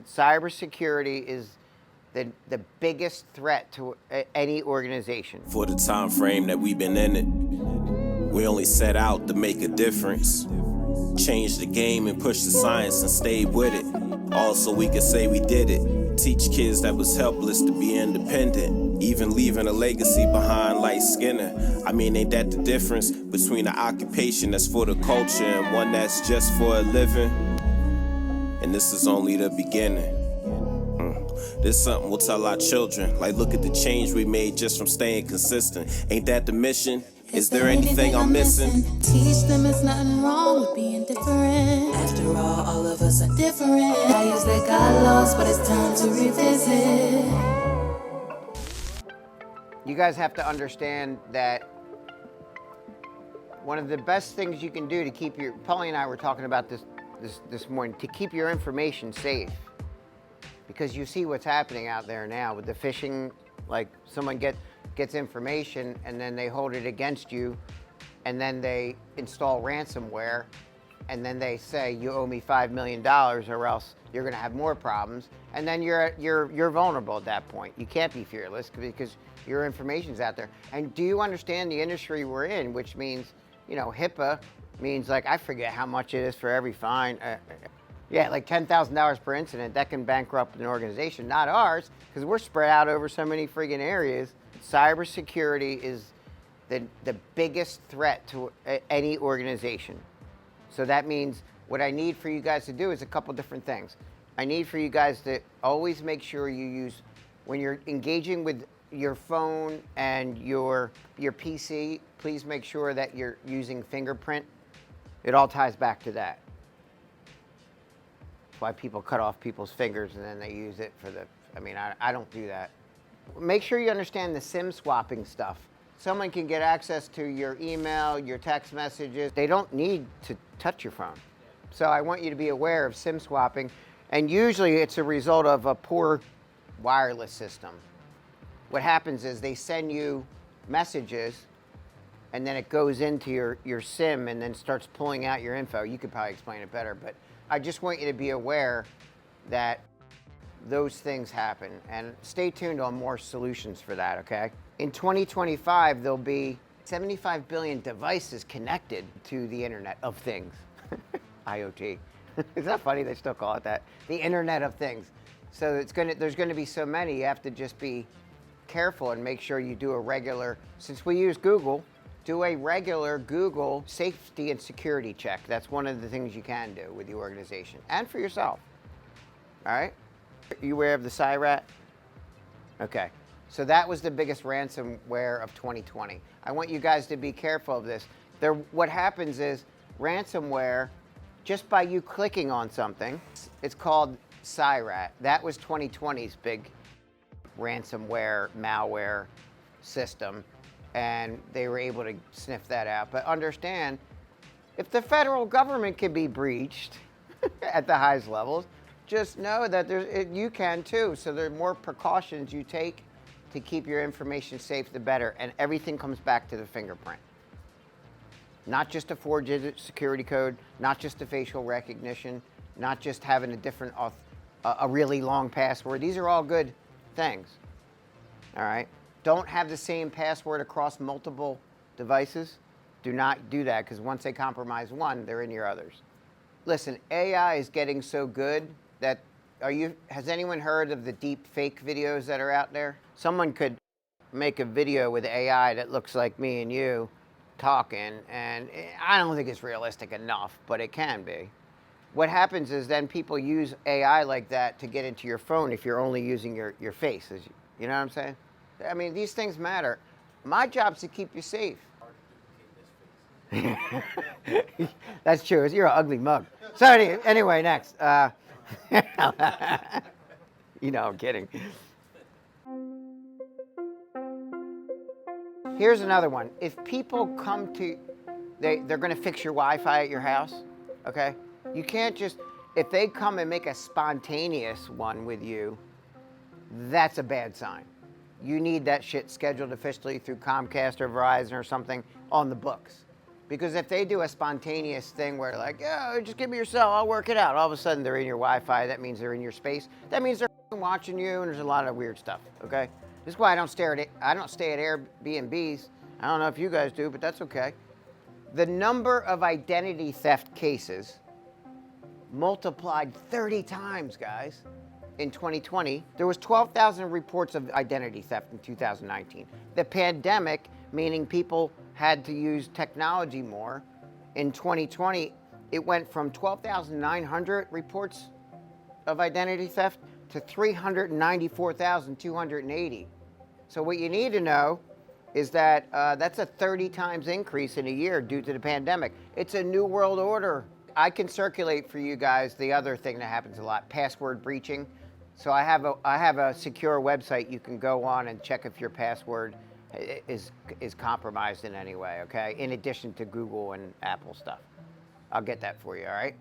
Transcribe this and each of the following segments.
Cybersecurity is the biggest threat to any organization. For the time frame that we've been in it, we only set out to make a difference. Change the game and push the science and stay with it. Also, we could say we did it. Teach kids that was helpless to be independent. Even leaving a legacy behind like Skinner. I mean, ain't that the difference between an occupation that's for the culture and one that's just for a living? And this is only the beginning. This something we'll tell our children. Like, look at the change we made just from staying consistent. Ain't that the mission? Is there anything I'm missing? Teach them it's nothing wrong with being different. After all of us are different. Values that got lost, but it's time to revisit. You guys have to understand that one of the best things you can do to keep your, Paulie and I were talking about this morning, to keep your information safe. Because you see what's happening out there now with the phishing, like someone gets information and then they hold it against you and then they install ransomware and then they say you owe me $5 million or else you're gonna have more problems, and then you're vulnerable at that point. You can't be fearless because your information's out there. And do you understand the industry we're in, which means, you know, HIPAA means, like, I forget how much it is for every fine. Yeah, like $10,000 per incident. That can bankrupt an organization, not ours, because we're spread out over so many friggin' areas. Cybersecurity is the biggest threat to any organization. So that means what I need for you guys to do is a couple different things. I need for you guys to always make sure you use, when you're engaging with your phone and your PC, please make sure that you're using fingerprint. It all ties back to that. Why people cut off people's fingers and then they use it for the, I don't do that. Make sure you understand the SIM swapping stuff. Someone can get access to your email, your text messages. They don't need to touch your phone. So I want you to be aware of SIM swapping. And usually it's a result of a poor wireless system. What happens is they send you messages and then it goes into your SIM and then starts pulling out your info. You could probably explain it better, but I just want you to be aware that those things happen, and stay tuned on more solutions for that, okay? In 2025, there'll be 75 billion devices connected to the Internet of Things, IoT. Is that funny? They still call it that. The Internet of Things. So there's gonna be so many, you have to just be careful and make sure you do a regular, since we use Google, do a regular Google safety and security check. That's one of the things you can do with your organization and for yourself. All right? Are you aware of the CyRat? Okay. So that was the biggest ransomware of 2020. I want you guys to be careful of this. What happens is ransomware, just by you clicking on something, it's called CyRat. That was 2020's big ransomware, malware system. And they were able to sniff that out. But understand, if the federal government can be breached at the highest levels, just know that you can too. So there are more precautions you take to keep your information safe, the better. And everything comes back to the fingerprint. Not just a 4-digit security code, not just a facial recognition, not just having a really long password. These are all good things, all right? Don't have the same password across multiple devices. Do not do that, because once they compromise one, they're in your others. Listen, AI is getting so good that, has anyone heard of the deep fake videos that are out there? Someone could make a video with AI that looks like me and you talking, and I don't think it's realistic enough, but it can be. What happens is then people use AI like that to get into your phone if you're only using your face. You know what I'm saying? I mean, these things matter. My job's to keep you safe. That's true. You're an ugly mug. So anyway, next. You know, I'm kidding. Here's another one. If people come to, they're going to fix your Wi-Fi at your house, okay? You can't just, if they come and make a spontaneous one with you, that's a bad sign. You need that shit scheduled officially through Comcast or Verizon or something on the books. Because if they do a spontaneous thing where like, yeah, just give me your cell, I'll work it out. All of a sudden they're in your Wi-Fi. That means they're in your space. That means they're watching you, and there's a lot of weird stuff. Okay, this is why I don't stay at Airbnbs. I don't know if you guys do, but that's okay. The number of identity theft cases multiplied 30 times, guys. In 2020, there was 12,000 reports of identity theft in 2019. The pandemic, meaning people had to use technology more, in 2020, it went from 12,900 reports of identity theft to 394,280. So what you need to know is that that's a 30 times increase in a year due to the pandemic. It's a new world order. I can circulate for you guys the other thing that happens a lot, password breaching. So I have a secure website you can go on and check if your password is compromised in any way, okay? In addition to Google and Apple stuff. I'll get that for you, all right?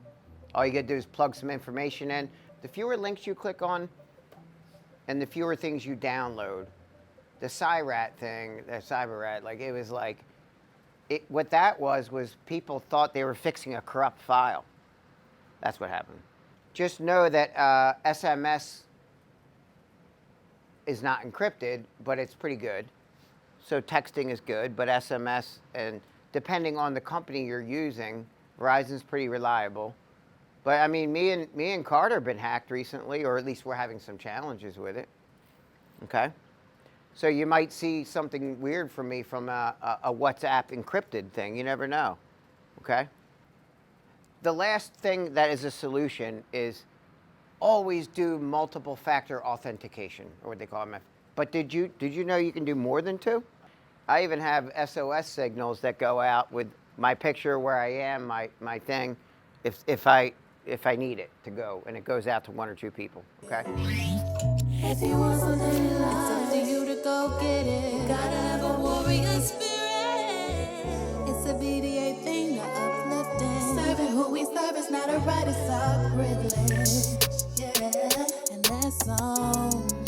All you gotta do is plug some information in. The fewer links you click on and the fewer things you download, the CyRat thing, the CyberRat, like it was like, what that was people thought they were fixing a corrupt file. That's what happened. Just know that SMS is not encrypted, but it's pretty good. So texting is good, but SMS, and depending on the company you're using, Verizon's pretty reliable. But I mean, me and Carter have been hacked recently, or at least we're having some challenges with it. Okay? So you might see something weird from me from a WhatsApp encrypted thing. You never know. Okay? The last thing that is a solution is always do multiple factor authentication, or what they call them. But did you know you can do more than 2? I even have SOS signals that go out with my picture where I am, my thing, if I need it to go, and it goes out to 1 or 2 people. Okay. If you want something in life, it's up to you to go get it. You gotta have a warrior spirit. It's a BDA thing, not uplifting. Serving who we serve is not a right, it's our privilege. Yeah, and that's on.